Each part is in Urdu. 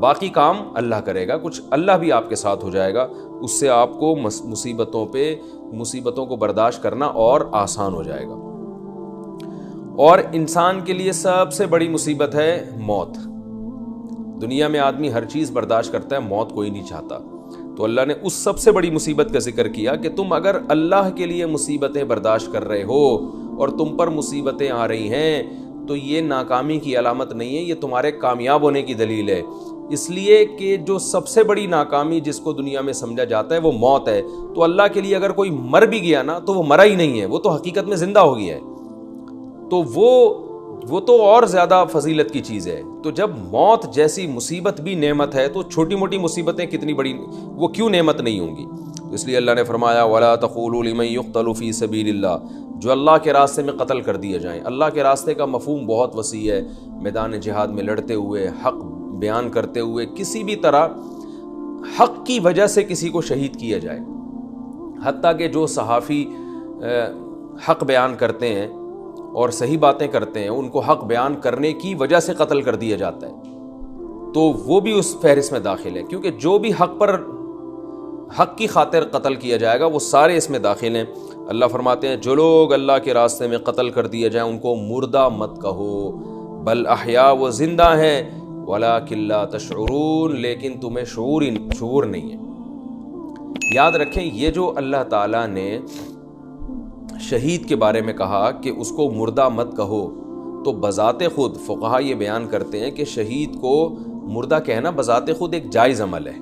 باقی کام اللہ کرے گا، کچھ اللہ بھی آپ کے ساتھ ہو جائے گا، اس سے آپ کو مصیبتوں کو برداشت کرنا اور آسان ہو جائے گا۔ اور انسان کے لیے سب سے بڑی مصیبت ہے موت۔ دنیا میں آدمی ہر چیز برداشت کرتا ہے، موت کوئی نہیں چاہتا۔ تو اللہ نے اس سب سے بڑی مصیبت کا ذکر کیا کہ تم اگر اللہ کے لیے مصیبتیں برداشت کر رہے ہو اور تم پر مصیبتیں آ رہی ہیں تو یہ ناکامی کی علامت نہیں ہے، یہ تمہارے کامیاب ہونے کی دلیل ہے۔ اس لیے کہ جو سب سے بڑی ناکامی جس کو دنیا میں سمجھا جاتا ہے وہ موت ہے، تو اللہ کے لیے اگر کوئی مر بھی گیا نا تو وہ مرا ہی نہیں ہے، وہ تو حقیقت میں زندہ ہو گیا ہے، تو وہ تو اور زیادہ فضیلت کی چیز ہے۔ تو جب موت جیسی مصیبت بھی نعمت ہے تو چھوٹی موٹی مصیبتیں کتنی بڑی وہ کیوں نعمت نہیں ہوں گی؟ اس لیے اللہ نے فرمایا وَلَا تَقُولُوا لِمَن يُقْتَلُ فِي سَبِيلِ اللَّهِ، جو اللہ کے راستے میں قتل کر دیے جائیں۔ اللہ کے راستے کا مفہوم بہت وسیع ہے، میدان جہاد میں لڑتے ہوئے، حق بیان کرتے ہوئے، کسی بھی طرح حق کی وجہ سے کسی کو شہید کیا جائے، حتیٰ کہ جو صحافی حق بیان کرتے ہیں اور صحیح باتیں کرتے ہیں ان کو حق بیان کرنے کی وجہ سے قتل کر دیا جاتا ہے، تو وہ بھی اس فہرست میں داخل ہے، کیونکہ جو بھی حق کی خاطر قتل کیا جائے گا وہ سارے اس میں داخل ہیں۔ اللہ فرماتے ہیں جو لوگ اللہ کے راستے میں قتل کر دیے جائیں ان کو مردہ مت کہو، بل احیاء، وہ زندہ ہیں، وَلَٰكِن لَّا تَشْعُرُونَ، لیکن تمہیں شعور نہیں ہے۔ یاد رکھیں یہ جو اللہ تعالیٰ نے شہید کے بارے میں کہا کہ اس کو مردہ مت کہو، تو بذات خود فقہا یہ بیان کرتے ہیں کہ شہید کو مردہ کہنا بذات خود ایک جائز عمل ہے۔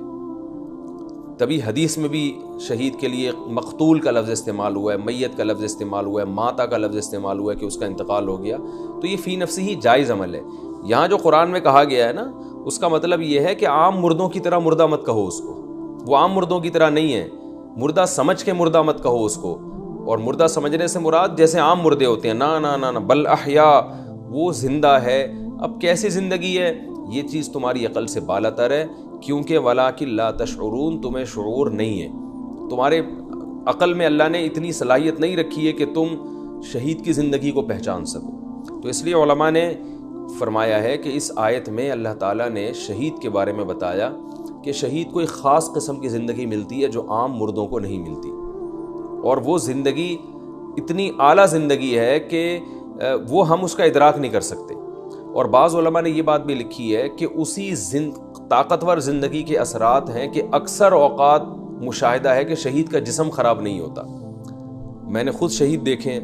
تبھی حدیث میں بھی شہید کے لیے مقتول کا لفظ استعمال ہوا ہے، میت کا لفظ استعمال ہوا ہے، ماتا کا لفظ استعمال ہوا ہے کہ اس کا انتقال ہو گیا، تو یہ فی نفسی ہی جائز عمل ہے۔ یہاں جو قرآن میں کہا گیا ہے نا، اس کا مطلب یہ ہے کہ عام مردوں کی طرح مردہ مت کہو اس کو، وہ عام مردوں کی طرح نہیں ہے، مردہ سمجھ کے مردہ مت کہو اس کو، اور مردہ سمجھنے سے مراد جیسے عام مردے ہوتے ہیں، نا بل احیاء، وہ زندہ ہے۔ اب کیسی زندگی ہے؟ یہ چیز تمہاری عقل سے بالاتر ہے، کیونکہ وَلَٰكِن لَّا تَشْعُرُونَ، تمہیں شعور نہیں ہے، تمہارے عقل میں اللہ نے اتنی صلاحیت نہیں رکھی ہے کہ تم شہید کی زندگی کو پہچان سکو۔ تو اس لیے علماء نے فرمایا ہے کہ اس آیت میں اللہ تعالیٰ نے شہید کے بارے میں بتایا کہ شہید کو ایک خاص قسم کی زندگی ملتی ہے جو عام مردوں کو نہیں ملتی، اور وہ زندگی اتنی اعلیٰ زندگی ہے کہ وہ ہم اس کا ادراک نہیں کر سکتے۔ اور بعض علماء نے یہ بات بھی لکھی ہے کہ اسی طاقتور زندگی کے اثرات ہیں کہ اکثر اوقات مشاہدہ ہے کہ شہید کا جسم خراب نہیں ہوتا۔ میں نے خود شہید دیکھے،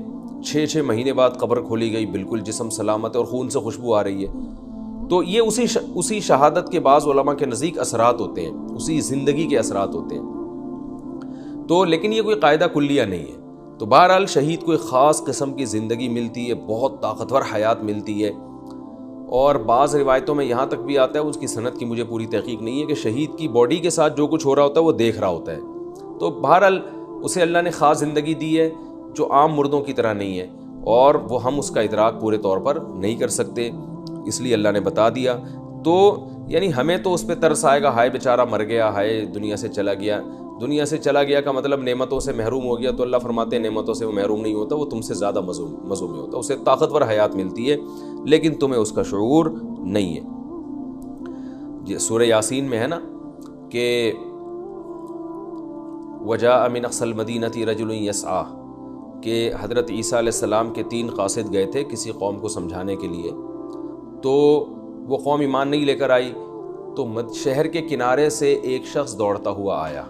6 مہینے بعد قبر کھولی گئی، بالکل جسم سلامت ہے اور خون سے خوشبو آ رہی ہے۔ تو یہ اسی شہادت کے بعض علماء کے نزدیک اثرات ہوتے ہیں، اسی زندگی کے اثرات ہوتے ہیں۔ تو لیکن یہ کوئی قاعدہ کلیہ نہیں ہے۔ تو بہرحال شہید کو ایک خاص قسم کی زندگی ملتی ہے، بہت طاقتور حیات ملتی ہے، اور بعض روایتوں میں یہاں تک بھی آتا ہے، اس کی سند کی مجھے پوری تحقیق نہیں ہے، کہ شہید کی باڈی کے ساتھ جو کچھ ہو رہا ہوتا ہے وہ دیکھ رہا ہوتا ہے۔ تو بہرحال اسے اللہ نے خاص زندگی دی ہے جو عام مردوں کی طرح نہیں ہے، اور وہ ہم اس کا ادراک پورے طور پر نہیں کر سکتے، اس لیے اللہ نے بتا دیا۔ تو یعنی ہمیں تو اس پہ ترس آئے گا، ہائے بیچارہ مر گیا، ہائے دنیا سے چلا گیا۔ دنیا سے چلا گیا کا مطلب نعمتوں سے محروم ہو گیا، تو اللہ فرماتے ہیں نعمتوں سے وہ محروم نہیں ہوتا، وہ تم سے زیادہ مظلوم ہوتا، اسے طاقتور حیات ملتی ہے، لیکن تمہیں اس کا شعور نہیں ہے۔ سورہ یاسین میں ہے نا کہ وجاء من اقصى المدینة رجل یسعی، کہ حضرت عیسیٰ علیہ السلام کے 3 قاصد گئے تھے کسی قوم کو سمجھانے کے لیے، تو وہ قوم ایمان نہیں لے کر آئی، تو شہر کے کنارے سے ایک شخص دوڑتا ہوا آیا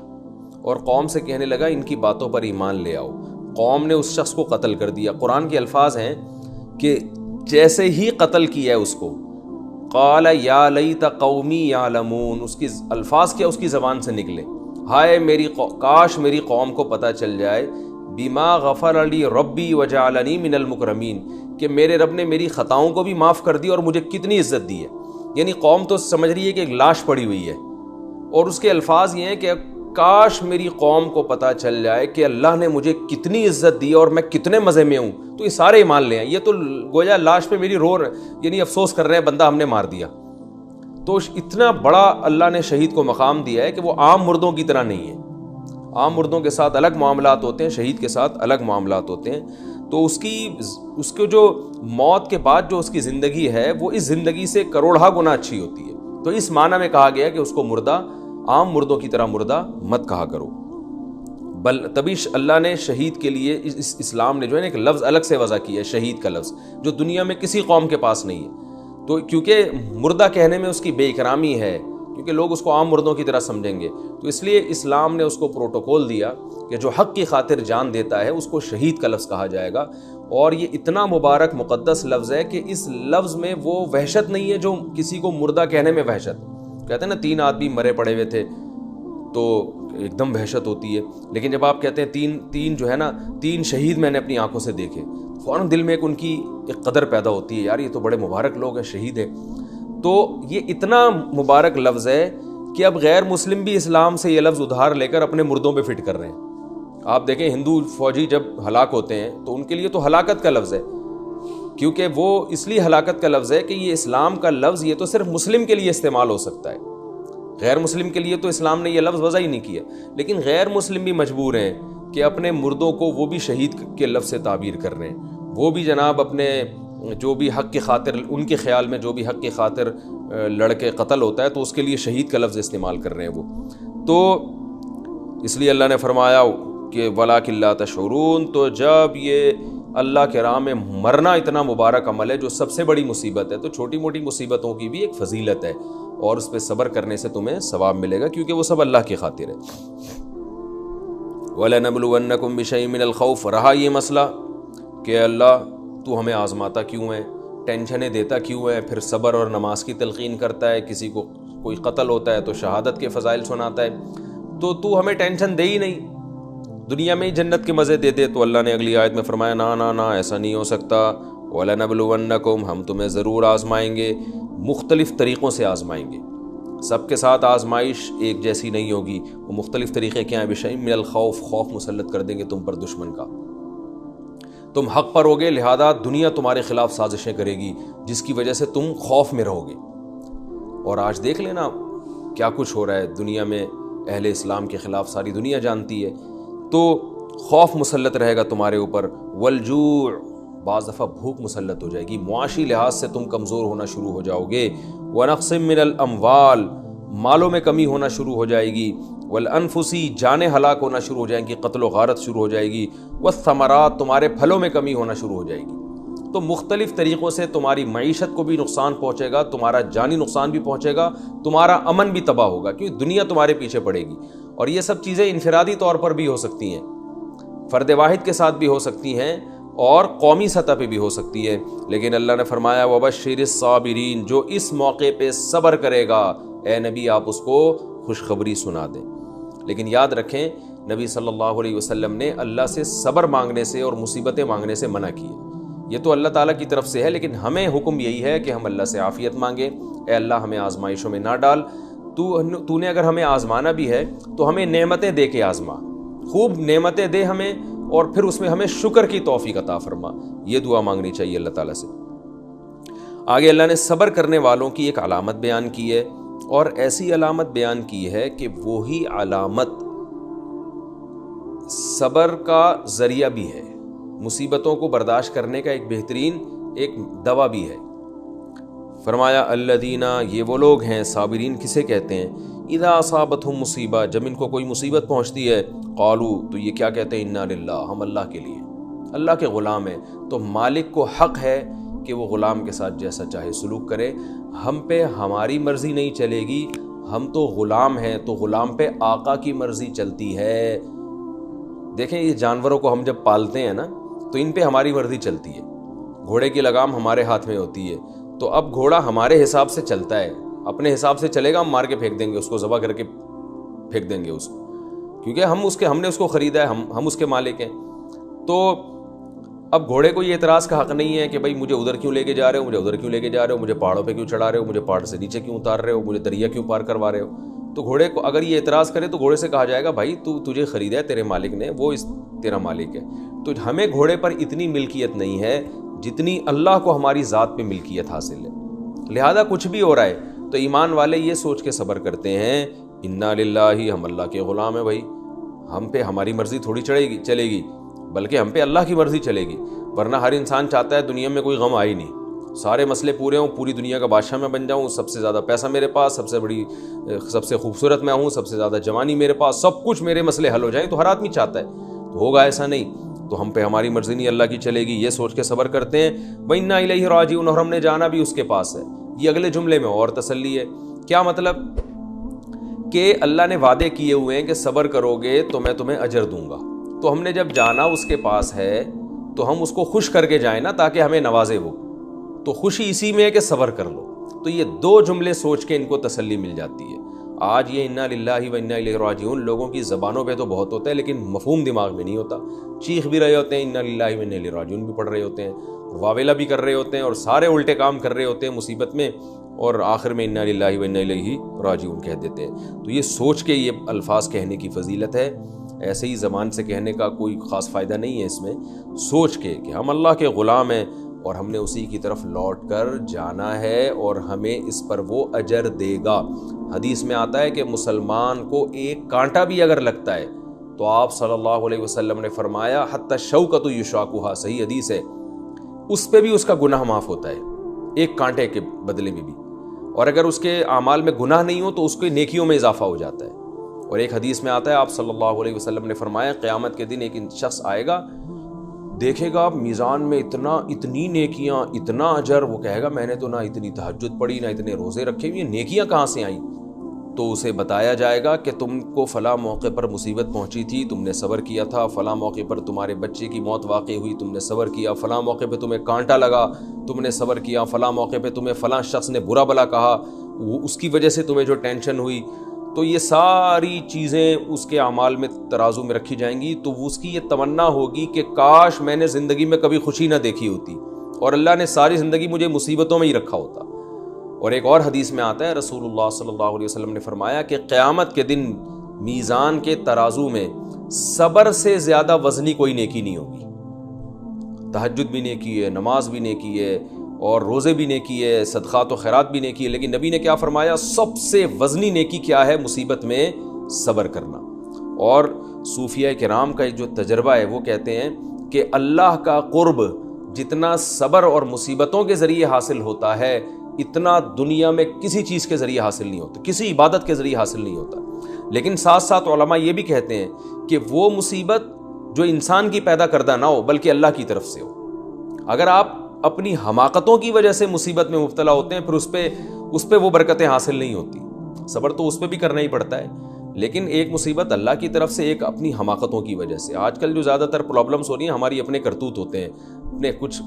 اور قوم سے کہنے لگا ان کی باتوں پر ایمان لے آؤ۔ قوم نے اس شخص کو قتل کر دیا۔ قرآن کے الفاظ ہیں کہ جیسے ہی قتل کیا ہے اس کو، قال یا لیت قومی یعلمون، اس کی الفاظ کیا اس کی زبان سے نکلے، ہائے کاش میری قوم کو پتہ چل جائے، بما غفر لی ربی وجعلنی من المکرمین، کہ میرے رب نے میری خطاؤں کو بھی معاف کر دی اور مجھے کتنی عزت دی ہے۔ یعنی قوم تو سمجھ رہی ہے کہ ایک لاش پڑی ہوئی ہے، اور اس کے الفاظ یہ ہیں کہ کاش میری قوم کو پتہ چل جائے کہ اللہ نے مجھے کتنی عزت دی اور میں کتنے مزے میں ہوں، تو یہ سارے ایمان لے آئیں۔ یہ تو گویا لاش پہ میری یعنی افسوس کر رہے ہیں، بندہ ہم نے مار دیا۔ تو اتنا بڑا اللہ نے شہید کو مقام دیا ہے کہ وہ عام مردوں کی طرح نہیں ہے۔ عام مردوں کے ساتھ الگ معاملات ہوتے ہیں، شہید کے ساتھ الگ معاملات ہوتے ہیں۔ تو اس کو جو موت کے بعد جو اس کی زندگی ہے وہ اس زندگی سے کروڑہ گنا اچھی ہوتی ہے۔ تو اس معنی میں کہا گیا کہ اس کو مردہ عام مردوں کی طرح مردہ مت کہا کرو، تبھی اللہ نے شہید کے لیے اسلام نے جو ہے نا ایک لفظ الگ سے وضع کیا ہے، شہید کا لفظ، جو دنیا میں کسی قوم کے پاس نہیں ہے۔ تو کیونکہ مردہ کہنے میں اس کی بے اکرامی ہے، کیونکہ لوگ اس کو عام مردوں کی طرح سمجھیں گے، تو اس لیے اسلام نے اس کو پروٹوکول دیا کہ جو حق کی خاطر جان دیتا ہے اس کو شہید کا لفظ کہا جائے گا۔ اور یہ اتنا مبارک مقدس لفظ ہے کہ اس لفظ میں وہ وحشت نہیں ہے جو کسی کو مردہ کہنے میں وحشت، کہتے ہیں نا 3 آدمی مرے پڑے ہوئے تھے تو ایک دم وحشت ہوتی ہے، لیکن جب آپ کہتے ہیں تین جو ہے نا 3 شہید میں نے اپنی آنکھوں سے دیکھے، فوراً دل میں ان کی ایک قدر پیدا ہوتی ہے، یار یہ تو بڑے مبارک لوگ ہیں، شہید ہیں۔ تو یہ اتنا مبارک لفظ ہے کہ اب غیر مسلم بھی اسلام سے یہ لفظ ادھار لے کر اپنے مردوں پہ فٹ کر رہے ہیں۔ آپ دیکھیں ہندو فوجی جب ہلاک ہوتے ہیں تو ان کے لیے تو ہلاکت کا لفظ ہے، کیونکہ وہ اس لیے ہلاکت کا لفظ ہے کہ یہ اسلام کا لفظ یہ تو صرف مسلم کے لیے استعمال ہو سکتا ہے، غیر مسلم کے لیے تو اسلام نے یہ لفظ وضع ہی نہیں کیا، لیکن غیر مسلم بھی مجبور ہیں کہ اپنے مردوں کو وہ بھی شہید کے لفظ سے تعبیر کر رہے ہیں، وہ بھی جناب اپنے جو بھی حق کی خاطر، ان کے خیال میں جو بھی حق کی خاطر لڑکے قتل ہوتا ہے تو اس کے لیے شہید کا لفظ استعمال کر رہے ہیں وہ۔ تو اس لیے اللہ نے فرمایا کہ وَلَٰكِن لَا تَشْعُرُونَ، تو جب یہ اللہ کے راہ میں مرنا اتنا مبارک عمل ہے جو سب سے بڑی مصیبت ہے، تو چھوٹی موٹی مصیبتوں کی بھی ایک فضیلت ہے اور اس پہ صبر کرنے سے تمہیں ثواب ملے گا، کیونکہ وہ سب اللہ کی خاطر ہے۔ وَلَنَبْلُوَنَّكُمْ بِشَيْءٍ مِّنَ الْخَوْفِ، رہا یہ مسئلہ کہ اللہ تو ہمیں آزماتا کیوں ہے، ٹینشنیں دیتا کیوں ہے، پھر صبر اور نماز کی تلقین کرتا ہے، کسی کو کوئی قتل ہوتا ہے تو شہادت کے فضائل سناتا ہے، تو ہمیں ٹینشن دے ہی نہیں، دنیا میں ہی جنت کے مزے دے دے۔ تو اللہ نے اگلی آیت میں فرمایا نا ایسا نہیں ہو سکتا، وَلَنَبْلُوَنَّكُمْ، ہم تمہیں ضرور آزمائیں گے، مختلف طریقوں سے آزمائیں گے، سب کے ساتھ آزمائش ایک جیسی نہیں ہوگی، وہ مختلف طریقے کیا ہیں، بِشَيْءٍ مِّنَ الْخَوْفِ، خوف مسلط کر دیں گے تم پر دشمن کا، تم حق پر ہوگے لہذا دنیا تمہارے خلاف سازشیں کرے گی جس کی وجہ سے تم خوف میں رہو گے۔ اور آج دیکھ لینا کیا کچھ ہو رہا ہے دنیا میں، اہل اسلام کے خلاف ساری دنیا جانتی ہے، تو خوف مسلط رہے گا تمہارے اوپر، والجوع، بعض دفعہ بھوک مسلط ہو جائے گی، معاشی لحاظ سے تم کمزور ہونا شروع ہو جاؤ گے، ونقص من الاموال، مالوں میں کمی ہونا شروع ہو جائے گی، والانفسی، جانیں ہلاک ہونا شروع ہو جائیں گی، قتل و غارت شروع ہو جائے گی، والثمرات، تمہارے پھلوں میں کمی ہونا شروع ہو جائے گی۔ تو مختلف طریقوں سے تمہاری معیشت کو بھی نقصان پہنچے گا، تمہارا جانی نقصان بھی پہنچے گا، تمہارا امن بھی تباہ ہوگا، کیونکہ دنیا تمہارے پیچھے پڑے گی۔ اور یہ سب چیزیں انفرادی طور پر بھی ہو سکتی ہیں، فرد واحد کے ساتھ بھی ہو سکتی ہیں اور قومی سطح پہ بھی ہو سکتی ہے، لیکن اللہ نے فرمایا وَبَشِّرِ الصَّابِرِينَ، جو اس موقع پہ صبر کرے گا اے نبی آپ اس کو خوشخبری سنا دیں۔ لیکن یاد رکھیں نبی صلی اللہ علیہ وسلم نے اللہ سے صبر مانگنے سے اور مصیبتیں مانگنے سے منع کی ہے، یہ تو اللہ تعالیٰ کی طرف سے ہے، لیکن ہمیں حکم یہی ہے کہ ہم اللہ سے عافیت مانگیں، اے اللہ ہمیں آزمائشوں میں نہ ڈال، تو نے اگر ہمیں آزمانا بھی ہے تو ہمیں نعمتیں دے کے آزما، خوب نعمتیں دے ہمیں، اور پھر اس میں ہمیں شکر کی توفیق عطا فرما، یہ دعا مانگنی چاہیے اللہ تعالیٰ سے۔ آگے اللہ نے صبر کرنے والوں کی ایک علامت بیان کی ہے، اور ایسی علامت بیان کی ہے کہ وہی علامت صبر کا ذریعہ بھی ہے، مصیبتوں کو برداشت کرنے کا ایک بہترین ایک دوا بھی ہے۔ فرمایا الذین، یہ وہ لوگ ہیں، صابرین کسے کہتے ہیں، اذا اصابتہم مصیبہ، جب ان کو کوئی مصیبت پہنچتی ہے، قالوا، تو یہ کیا کہتے ہیں، انا للہ، ہم اللہ کے لیے، اللہ کے غلام ہیں، تو مالک کو حق ہے کہ وہ غلام کے ساتھ جیسا چاہے سلوک کرے، ہم پہ ہماری مرضی نہیں چلے گی، ہم تو غلام ہیں، تو غلام پہ آقا کی مرضی چلتی ہے۔ دیکھیں یہ جانوروں کو ہم جب پالتے ہیں نا تو ان پہ ہماری مرضی چلتی ہے، گھوڑے کی لگام ہمارے ہاتھ میں ہوتی ہے، تو اب گھوڑا ہمارے حساب سے چلتا ہے، اپنے حساب سے چلے گا، ہم مار کے پھینک دیں گے اس کو، ذبح کر کے پھینک دیں گے اس کو، کیونکہ ہم نے اس کو خریدا ہے، ہم اس کے مالک ہیں۔ تو اب گھوڑے کو یہ اعتراض کا حق نہیں ہے کہ بھائی مجھے ادھر کیوں لے کے جا رہے ہو، مجھے ادھر کیوں لے کے جا رہے ہو، مجھے پہاڑوں پہ کیوں چڑھا رہے ہو، مجھے پہاڑ سے نیچے کیوں اتار رہے ہو، مجھے دریا کیوں پار کروا رہے ہو۔ تو گھوڑے کو اگر یہ اعتراض کرے تو گھوڑے سے کہا جائے گا بھائی تجھے خریدا ہے تیرے مالک نے، وہ تیرا مالک ہے۔ تو ہمیں گھوڑے پر اتنی ملکیت نہیں ہے جتنی اللہ کو ہماری ذات پہ ملکیت حاصل ہے، لہذا کچھ بھی ہو رہا ہے تو ایمان والے یہ سوچ کے صبر کرتے ہیں، انا للہ، ہم اللہ کے غلام ہیں، بھائی ہم پہ ہماری مرضی تھوڑی چلے گی، بلکہ ہم پہ اللہ کی مرضی چلے گی، ورنہ ہر انسان چاہتا ہے دنیا میں کوئی غم آئے نہیں، سارے مسئلے پورے ہوں, پوری دنیا کا بادشاہ میں بن جاؤں, سب سے زیادہ پیسہ میرے پاس, سب سے خوبصورت میں ہوں, سب سے زیادہ جوانی میرے پاس, سب کچھ میرے مسئلے حل ہو جائیں, تو ہر آدمی چاہتا ہے. تو ہوگا ایسا نہیں, تو ہم پہ ہماری مرضی نہیں اللہ کی چلے گی, یہ سوچ کے صبر کرتے ہیں. وَإِنَّا إِلَيْهِ رَاجِعُونَ, اور ہم نے جانا بھی اس کے پاس ہے. یہ اگلے جملے میں اور تسلی ہے. کیا مطلب؟ کہ اللہ نے وعدے کیے ہوئے ہیں کہ صبر کرو گے تو میں تمہیں اجر دوں گا. تو ہم نے جب جانا اس کے پاس ہے تو ہم اس کو خوش کر کے جائیں نا, تاکہ ہمیں نوازے وہ. تو خوشی اسی میں ہے کہ صبر کر لو. تو یہ دو جملے سوچ کے ان کو تسلی مل جاتی ہے. آج یہ انا للہ و انا الیہ راجعون لوگوں کی زبانوں پہ تو بہت ہوتا ہے, لیکن مفہوم دماغ میں نہیں ہوتا. چیخ بھی رہے ہوتے ہیں, انا للہ و انا الیہ راجعون بھی پڑھ رہے ہوتے ہیں, واویلا بھی کر رہے ہوتے ہیں, اور سارے الٹے کام کر رہے ہوتے ہیں مصیبت میں, اور آخر میں انا للہ و انا الیہ راجعون کہہ دیتے ہیں. تو یہ سوچ کے یہ الفاظ کہنے کی فضیلت ہے. ایسے ہی زبان سے کہنے کا کوئی خاص فائدہ نہیں ہے اس میں. سوچ کے کہ ہم اللہ کے غلام ہیں اور ہم نے اسی کی طرف لوٹ کر جانا ہے, اور ہمیں اس پر وہ اجر دے گا. حدیث میں آتا ہے کہ مسلمان کو ایک کانٹا بھی اگر لگتا ہے تو آپ صلی اللہ علیہ وسلم نے فرمایا حتی الشوکۃ یشاکھا, صحیح حدیث ہے, اس پہ بھی اس کا گناہ معاف ہوتا ہے ایک کانٹے کے بدلے میں بھی. اور اگر اس کے اعمال میں گناہ نہیں ہو تو اس کے نیکیوں میں اضافہ ہو جاتا ہے. اور ایک حدیث میں آتا ہے آپ صلی اللہ علیہ وسلم نے فرمایا قیامت کے دن ایک شخص آئے گا, دیکھے گا میزان میں اتنی نیکیاں, اتنا اجر, وہ کہے گا میں نے تو نہ اتنی تہجد پڑھی, نہ اتنے روزے رکھے, یہ نیکیاں کہاں سے آئیں؟ تو اسے بتایا جائے گا کہ تم کو فلاں موقع پر مصیبت پہنچی تھی, تم نے صبر کیا تھا, فلاں موقع پر تمہارے بچے کی موت واقع ہوئی, تم نے صبر کیا, فلاں موقع پہ تمہیں کانٹا لگا, تم نے صبر کیا, فلاں موقع پہ تمہیں فلاں شخص نے برا بلا کہا, اس کی وجہ سے تمہیں جو ٹینشن ہوئی. تو یہ ساری چیزیں اس کے اعمال میں ترازو میں رکھی جائیں گی. تو اس کی یہ تمنا ہوگی کہ کاش میں نے زندگی میں کبھی خوشی نہ دیکھی ہوتی اور اللہ نے ساری زندگی مجھے مصیبتوں میں ہی رکھا ہوتا. اور ایک اور حدیث میں آتا ہے رسول اللہ صلی اللہ علیہ وسلم نے فرمایا کہ قیامت کے دن میزان کے ترازو میں صبر سے زیادہ وزنی کوئی نیکی نہیں ہوگی. تہجد بھی نیکی ہے, نماز بھی نیکی ہے, اور روزے بھی نیکی ہے, صدقات و خیرات بھی نیکی ہے, لیکن نبی نے کیا فرمایا؟ سب سے وزنی نیکی کیا ہے؟ مصیبت میں صبر کرنا. اور صوفیہ کرام کا ایک جو تجربہ ہے وہ کہتے ہیں کہ اللہ کا قرب جتنا صبر اور مصیبتوں کے ذریعے حاصل ہوتا ہے اتنا دنیا میں کسی چیز کے ذریعے حاصل نہیں ہوتا, کسی عبادت کے ذریعے حاصل نہیں ہوتا. لیکن ساتھ ساتھ علماء یہ بھی کہتے ہیں کہ وہ مصیبت جو انسان کی پیدا کردہ نہ ہو بلکہ اللہ کی طرف سے ہو. اگر آپ اپنی حماقتوں کی وجہ سے مصیبت میں مبتلا ہوتے ہیں پھر اس پہ وہ برکتیں حاصل نہیں ہوتی. صبر تو اس پہ بھی کرنا ہی پڑتا ہے, لیکن ایک مصیبت اللہ کی طرف سے, ایک اپنی حماقتوں کی وجہ سے. آج کل جو زیادہ تر پرابلمس ہو رہی ہیں ہماری اپنے کرتوت ہوتے ہیں, اپنے کچھ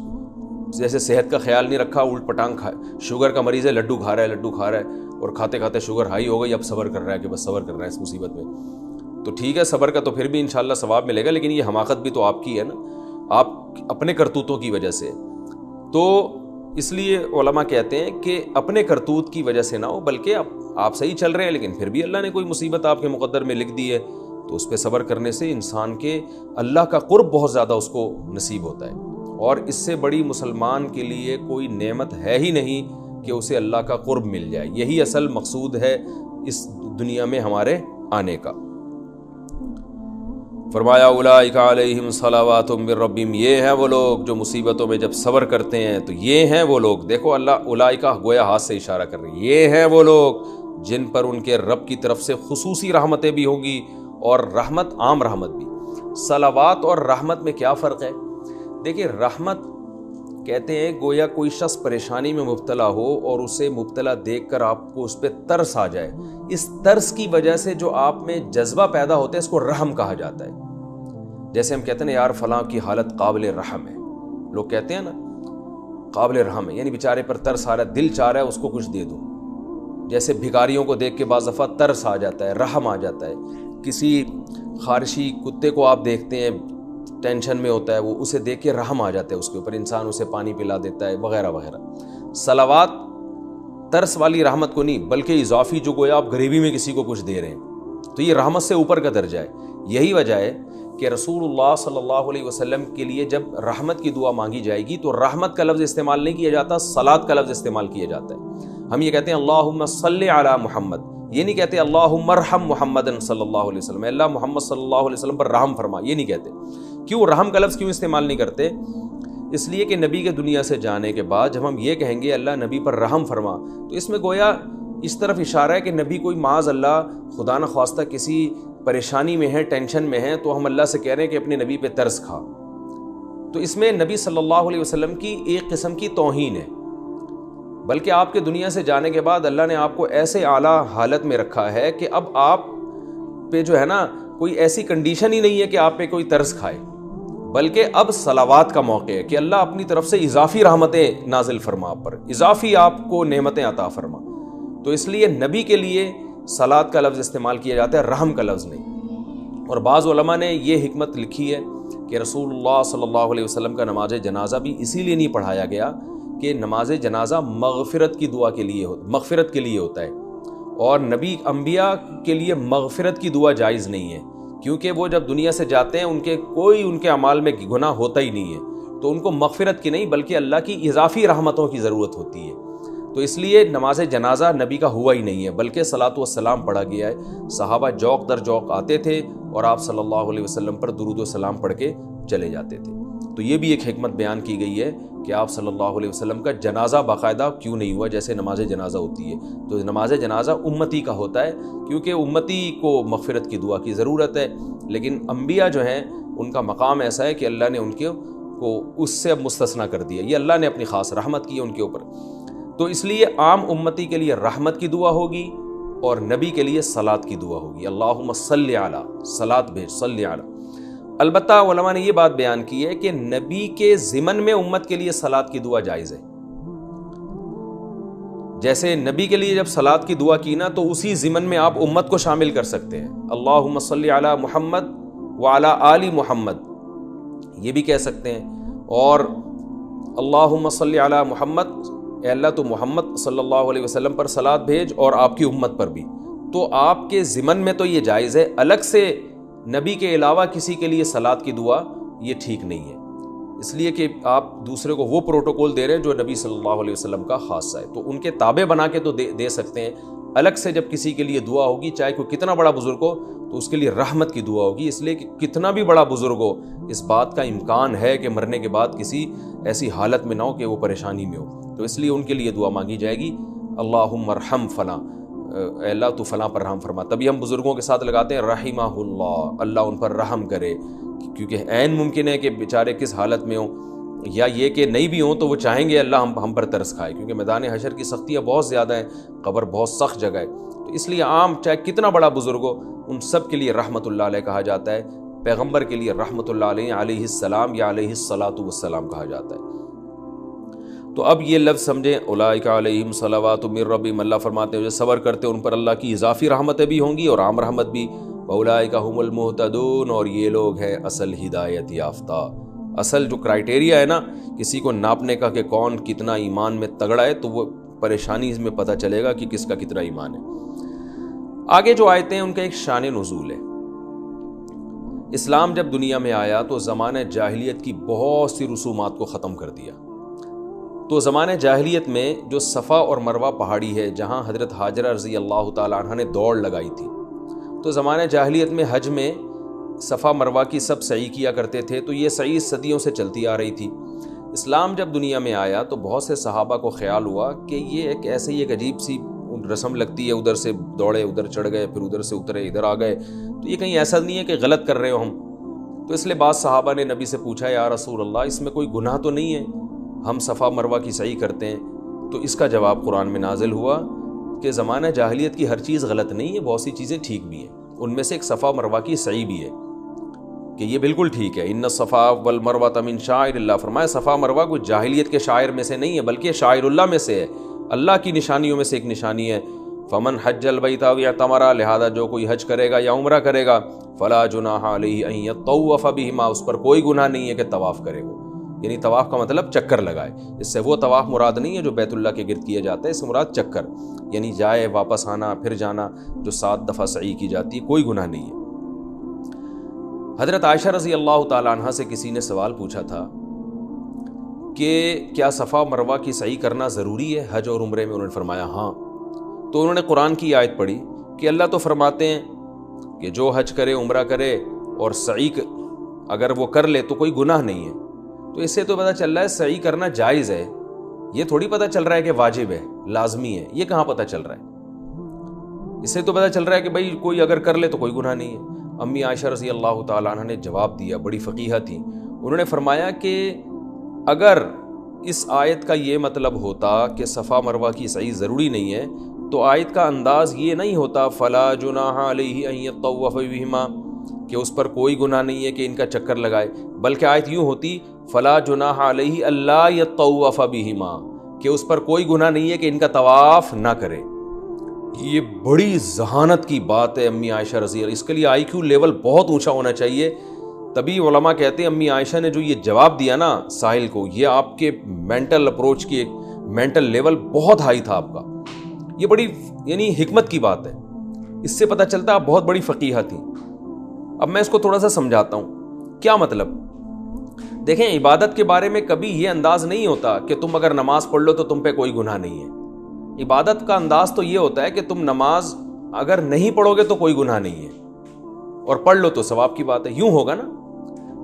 جیسے صحت کا خیال نہیں رکھا, الٹ پٹانگ شوگر کا مریض ہے, لڈو کھا رہا ہے اور کھاتے کھاتے شوگر ہائی ہو گئی, اب صبر کر رہا ہے کہ بس صبر کر رہا ہے اس مصیبت میں. تو ٹھیک ہے صبر کا تو پھر بھی انشاءاللہ ثواب ملے گا, لیکن یہ حماقت بھی تو آپ کی ہے نا, آپ اپنے کرتوتوں کی وجہ سے. تو اس لیے علماء کہتے ہیں کہ اپنے کرتوت کی وجہ سے نہ ہو بلکہ آپ صحیح چل رہے ہیں لیکن پھر بھی اللہ نے کوئی مصیبت آپ کے مقدر میں لکھ دی ہے, تو اس پہ صبر کرنے سے انسان کے اللہ کا قرب بہت زیادہ اس کو نصیب ہوتا ہے. اور اس سے بڑی مسلمان کے لیے کوئی نعمت ہے ہی نہیں کہ اسے اللہ کا قرب مل جائے. یہی اصل مقصود ہے اس دنیا میں ہمارے آنے کا. فرمایا اولئک علیہم صلوات من ربہم, یہ ہیں وہ لوگ جو مصیبتوں میں جب صبر کرتے ہیں. تو یہ ہیں وہ لوگ, دیکھو اللہ اولئک گویا ہاتھ سے اشارہ کر رہی ہے, یہ ہیں وہ لوگ جن پر ان کے رب کی طرف سے خصوصی رحمتیں بھی ہوں گی اور رحمت عام رحمت بھی. صلوات اور رحمت میں کیا فرق ہے؟ دیکھیں رحمت کہتے ہیں گویا کوئی شخص پریشانی میں مبتلا ہو اور اسے مبتلا دیکھ کر آپ کو اس پہ ترس آ جائے, اس ترس کی وجہ سے جو آپ میں جذبہ پیدا ہوتا ہے اس کو رحم کہا جاتا ہے. جیسے ہم کہتے ہیں نا یار فلاں کی حالت قابل رحم ہے, لوگ کہتے ہیں نا قابل رحم ہے, یعنی بیچارے پر ترس آ رہا ہے, دل چاہ رہا ہے اس کو کچھ دے دو. جیسے بھکاریوں کو دیکھ کے بعض دفعہ ترس آ جاتا ہے, رحم آ جاتا ہے. کسی خارشی کتے کو آپ دیکھتے ہیں ٹینشن میں ہوتا ہے, وہ اسے دیکھ کے رحم آ جاتا ہے اس کے اوپر, انسان اسے پانی پلا دیتا ہے وغیرہ وغیرہ. صلوات ترس والی رحمت کو نہیں بلکہ اضافی جو گویا آپ غریبی میں کسی کو کچھ دے رہے ہیں, تو یہ رحمت سے اوپر کا درجہ ہے. یہی وجہ ہے کہ رسول اللہ صلی اللہ علیہ وسلم کے لیے جب رحمت کی دعا مانگی جائے گی تو رحمت کا لفظ استعمال نہیں کیا جاتا, صلاۃ کا لفظ استعمال کیا جاتا ہے. ہم یہ کہتے ہیں اللہم صلی علی محمد, یہ نہیں کہتے اللہم ارحم محمد صلی اللہ علیہ وسلم, اللہ محمد صلی اللہ علیہ وسلم پر رحم فرما, یہ نہیں کہتے. کیوں رحم کا لفظ کیوں استعمال نہیں کرتے؟ اس لیے کہ نبی کے دنیا سے جانے کے بعد جب ہم یہ کہیں گے اللہ نبی پر رحم فرما، تو اس میں گویا اس طرف اشارہ ہے کہ نبی کوئی معاذ اللہ خدا نہ خواستہ کسی پریشانی میں ہے، ٹینشن میں ہے، تو ہم اللہ سے کہہ رہے ہیں کہ اپنے نبی پہ ترس کھا، تو اس میں نبی صلی اللہ علیہ وسلم کی ایک قسم کی توہین ہے۔ بلکہ آپ کے دنیا سے جانے کے بعد اللہ نے آپ کو ایسے اعلیٰ حالت میں رکھا ہے کہ اب آپ پہ جو ہے نا کوئی ایسی کنڈیشن ہی نہیں ہے کہ آپ پہ کوئی ترس کھائے، بلکہ اب صلوات کا موقع ہے کہ اللہ اپنی طرف سے اضافی رحمتیں نازل فرما آپ پر، اضافی آپ کو نعمتیں عطا فرما۔ تو اس لیے نبی کے لیے صلات کا لفظ استعمال کیا جاتا ہے، رحم کا لفظ نہیں۔ اور بعض علماء نے یہ حکمت لکھی ہے کہ رسول اللہ صلی اللہ علیہ وسلم کا نماز جنازہ بھی اسی لیے نہیں پڑھایا گیا کہ نماز جنازہ مغفرت کی دعا کے لیے مغفرت کے لیے ہوتا ہے، اور نبی انبیاء کے لیے مغفرت کی دعا جائز نہیں ہے، کیونکہ وہ جب دنیا سے جاتے ہیں ان کے اعمال میں گناہ ہوتا ہی نہیں ہے، تو ان کو مغفرت کی نہیں بلکہ اللہ کی اضافی رحمتوں کی ضرورت ہوتی ہے۔ تو اس لیے نماز جنازہ نبی کا ہوا ہی نہیں ہے، بلکہ صلاۃ والسلام پڑھا گیا ہے۔ صحابہ جوق در جوق آتے تھے اور آپ صلی اللہ علیہ وسلم پر درود و سلام پڑھ کے چلے جاتے تھے۔ تو یہ بھی ایک حکمت بیان کی گئی ہے کہ آپ صلی اللہ علیہ وسلم کا جنازہ باقاعدہ کیوں نہیں ہوا جیسے نماز جنازہ ہوتی ہے۔ تو نماز جنازہ امتی کا ہوتا ہے کیونکہ امتی کو مغفرت کی دعا کی ضرورت ہے، لیکن انبیاء جو ہیں ان کا مقام ایسا ہے کہ اللہ نے ان کو اس سے اب مستثنیٰ کر دیا، یہ اللہ نے اپنی خاص رحمت کی ان کے اوپر۔ تو اس لیے عام امتی کے لیے رحمت کی دعا ہوگی اور نبی کے لیے صلات کی دعا ہوگی، اللہم صلی علی، صلات بھیج، صلی علی۔ البتہ علماء نے یہ بات بیان کی ہے کہ نبی کے ضمن میں امت کے لیے صلات کی دعا جائز ہے۔ جیسے نبی کے لیے جب صلات کی دعا کی نا تو اسی ضمن میں آپ امت کو شامل کر سکتے ہیں، اللہم صلی علی محمد وعلی آل محمد، یہ بھی کہہ سکتے ہیں، اور اللہم صلی علی محمد، اے اللہ تو محمد صلی اللہ علیہ وسلم پر صلات بھیج اور آپ کی امت پر بھی۔ تو آپ کے ضمن میں تو یہ جائز ہے، الگ سے نبی کے علاوہ کسی کے لیے صلات کی دعا یہ ٹھیک نہیں ہے، اس لیے کہ آپ دوسرے کو وہ پروٹوکول دے رہے ہیں جو نبی صلی اللہ علیہ وسلم کا خاصہ ہے، تو ان کے تابع بنا کے تو دے سکتے ہیں۔ الگ سے جب کسی کے لیے دعا ہوگی، چاہے کوئی کتنا بڑا بزرگ ہو، تو اس کے لیے رحمت کی دعا ہوگی، اس لیے کہ کتنا بھی بڑا بزرگ ہو اس بات کا امکان ہے کہ مرنے کے بعد کسی ایسی حالت میں نہ ہو کہ وہ پریشانی میں ہو، تو اس لیے ان کے لیے دعا مانگی جائے گی، اللہم ارحم فلاں، اے اللہ تو فلاں پر رحم فرما۔ تبھی ہم بزرگوں کے ساتھ لگاتے ہیں رحمہ اللہ، اللہ ان پر رحم کرے، کیونکہ عین ممکن ہے کہ بیچارے کس حالت میں ہوں، یا یہ کہ نہیں بھی ہوں تو وہ چاہیں گے اللہ ہم پر ترس کھائے، کیونکہ میدان حشر کی سختیاں بہت زیادہ ہیں، قبر بہت سخت جگہ ہے، تو اس لیے عام چاہے کتنا بڑا بزرگ ہو ان سب کے لیے رحمت اللہ علیہ کہا جاتا ہے، پیغمبر کے لیے رحمت اللہ علیہ السلام یا علیہ الصلاۃ والسلام کہا جاتا ہے۔ تو اب یہ لفظ سمجھیں، اولئک علیہم صلوات من ربہم، اللہ فرماتے ہیں جو صبر کرتے ہیں ان پر اللہ کی اضافی رحمتیں بھی ہوں گی اور عام رحمت بھی، اولئک هم المہتدون، اور یہ لوگ ہیں اصل ہدایت یافتہ۔ اصل جو کرائٹیریا ہے نا کسی کو ناپنے کا کہ کون کتنا ایمان میں تگڑا ہے، تو وہ پریشانی میں پتہ چلے گا کہ کس کا کتنا ایمان ہے۔ آگے جو آیتیں ہیں ان کا ایک شان نزول ہے۔ اسلام جب دنیا میں آیا تو زمانہ جاہلیت کی بہت سی رسومات کو ختم کر دیا۔ تو زمانہ جاہلیت میں جو صفا اور مروہ پہاڑی ہے جہاں حضرت ہاجرہ رضی اللہ تعالیٰ عنہ نے دوڑ لگائی تھی، تو زمانہ جاہلیت میں حج میں صفا مروہ کی سب سعی کیا کرتے تھے، تو یہ سعی صدیوں سے چلتی آ رہی تھی۔ اسلام جب دنیا میں آیا تو بہت سے صحابہ کو خیال ہوا کہ یہ ایک ایسے ہی ایک عجیب سی رسم لگتی ہے، ادھر سے دوڑے ادھر چڑھ گئے، پھر ادھر سے اترے ادھر آ گئے، تو یہ کہیں ایسا نہیں ہے کہ غلط کر رہے ہو ہم۔ تو اس لیے بعض صحابہ نے نبی سے پوچھا، یا رسول اللہ اس میں کوئی گناہ تو نہیں ہے، ہم صفا مروہ کی سعی کرتے ہیں؟ تو اس کا جواب قرآن میں نازل ہوا کہ زمانہ جاہلیت کی ہر چیز غلط نہیں ہے، بہت سی چیزیں ٹھیک بھی ہیں، ان میں سے ایک صفا مروہ کی سعی بھی ہے کہ یہ بالکل ٹھیک ہے۔ ان الصفا والمروہ من شعائر اللہ، فرمایا صفا مروہ کوئی جاہلیت کے شاعر میں سے نہیں ہے بلکہ شاعر اللہ میں سے ہے، اللہ کی نشانیوں میں سے ایک نشانی ہے۔ فمن حج البیت او اعتمر، لہذا جو کوئی حج کرے گا یا عمرہ کرے گا، فلا جناح علیہ ان یطوف بہما، اس پر کوئی گناہ نہیں ہے کہ طواف کرے وہ، یعنی طواف کا مطلب چکر لگائے، اس سے وہ طواف مراد نہیں ہے جو بیت اللہ کے گرد کیا جاتا ہے، اس سے مراد چکر، یعنی جائے واپس آنا پھر جانا، جو 7 دفعہ سعی کی جاتی ہے، کوئی گناہ نہیں ہے۔ حضرت عائشہ رضی اللہ تعالی عنہ سے کسی نے سوال پوچھا تھا کہ کیا صفا مروہ کی سعی کرنا ضروری ہے حج اور عمرے میں؟ انہوں نے فرمایا ہاں۔ تو انہوں نے قرآن کی آیت پڑھی کہ اللہ تو فرماتے ہیں کہ جو حج کرے عمرہ کرے اور سعی اگر وہ کر لے تو کوئی گناہ نہیں ہے، تو اس سے تو پتہ چل رہا ہے سعی کرنا جائز ہے، یہ تھوڑی پتہ چل رہا ہے کہ واجب ہے، لازمی ہے، یہ کہاں پتہ چل رہا ہے؟ اس سے تو پتہ چل رہا ہے کہ بھائی کوئی اگر کر لے تو کوئی گناہ نہیں ہے۔ امی عائشہ رضی اللہ تعالیٰ عنہ نے جواب دیا، بڑی فقیہہ تھی، انہوں نے فرمایا کہ اگر اس آیت کا یہ مطلب ہوتا کہ صفا مروہ کی سعی ضروری نہیں ہے تو آیت کا انداز یہ نہیں ہوتا فلا جناح علیہ ان یطوف بہما، کہ اس پر کوئی گناہ نہیں ہے کہ ان کا چکر لگائے، بلکہ آیت یوں ہوتی فلا جناح علیہ الا یطوف بہما، کہ اس پر کوئی گناہ نہیں ہے کہ ان کا طواف نہ کرے۔ یہ بڑی ذہانت کی بات ہے امی عائشہ رضی اللہ، اس کے لیے آئی کیو لیول بہت اونچا ہونا چاہیے، تبھی علماء کہتے ہیں امی عائشہ نے جو یہ جواب دیا نا ساحل کو، یہ آپ کے مینٹل اپروچ کی مینٹل لیول بہت ہائی تھا آپ کا، یہ بڑی یعنی حکمت کی بات ہے، اس سے پتہ چلتا آپ بہت بڑی فقیہہ تھی۔ اب میں اس کو تھوڑا سا سمجھاتا ہوں، کیا مطلب؟ دیکھیں عبادت کے بارے میں کبھی یہ انداز نہیں ہوتا کہ تم اگر نماز پڑھ لو تو تم پہ کوئی گناہ نہیں ہے۔ عبادت کا انداز تو یہ ہوتا ہے کہ تم نماز اگر نہیں پڑھو گے تو کوئی گناہ نہیں ہے، اور پڑھ لو تو ثواب کی بات ہے، یوں ہوگا نا۔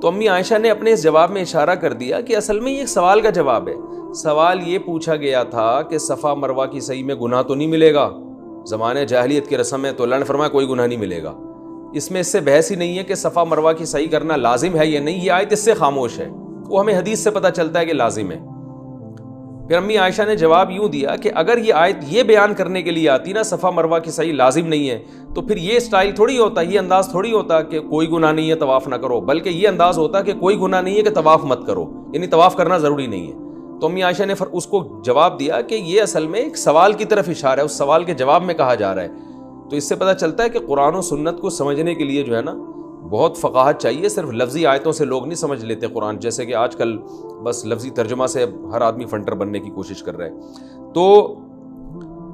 تو امی عائشہ نے اپنے اس جواب میں اشارہ کر دیا کہ اصل میں یہ ایک سوال کا جواب ہے۔ سوال یہ پوچھا گیا تھا کہ صفا مروہ کی سعی میں گناہ تو نہیں ملے گا، زمانے جاہلیت کی رسم ہے، تو اللہ نے فرمایا کوئی گناہ نہیں ملے گا۔ اس میں اس سے بحث ہی نہیں ہے کہ صفا مروہ کی سعی کرنا لازم ہے یا نہیں، یہ آیت اس سے خاموش ہے، وہ ہمیں حدیث سے پتہ چلتا ہے کہ لازم ہے۔ پھر امی عائشہ نے جواب یوں دیا کہ اگر یہ آیت یہ بیان کرنے کے لیے آتی نا صفا مروہ کی سعی لازم نہیں ہے، تو پھر یہ سٹائل تھوڑی ہوتا، یہ انداز تھوڑی ہوتا کہ کوئی گناہ نہیں ہے طواف نہ کرو، بلکہ یہ انداز ہوتا کہ کوئی گناہ نہیں ہے کہ طواف مت کرو، یعنی طواف کرنا ضروری نہیں ہے۔ تو امی عائشہ نے اس کو جواب دیا کہ یہ اصل میں ایک سوال کی طرف اشارہ ہے، اس سوال کے جواب میں کہا جا رہا ہے۔ تو اس سے پتہ چلتا ہے کہ قرآن و سنت کو سمجھنے کے لیے جو ہے نا بہت فقاہت چاہیے، صرف لفظی آیتوں سے لوگ نہیں سمجھ لیتے قرآن، جیسے کہ آج کل بس لفظی ترجمہ سے ہر آدمی فنٹر بننے کی کوشش کر رہا ہے۔ تو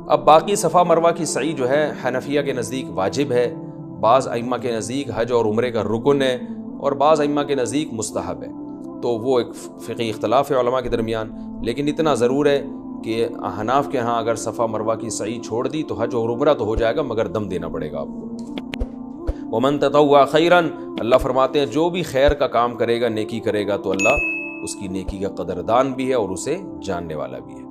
اب باقی صفا مروہ کی سعی جو ہے حنفیہ کے نزدیک واجب ہے، بعض ائمہ کے نزدیک حج اور عمرے کا رکن ہے، اور بعض ائمہ کے نزدیک مستحب ہے۔ تو وہ ایک فقہی اختلاف ہے علماء کے درمیان، لیکن اتنا ضرور ہے کہ احناف کے ہاں اگر صفا مروہ کی سعی چھوڑ دی تو حج اور عمرہ تو ہو جائے گا، مگر دم دینا پڑے گا آپ کو۔ ومن تطوع خیرا، اللہ فرماتے ہیں جو بھی خیر کا کام کرے گا، نیکی کرے گا، تو اللہ اس کی نیکی کا قدردان بھی ہے اور اسے جاننے والا بھی ہے۔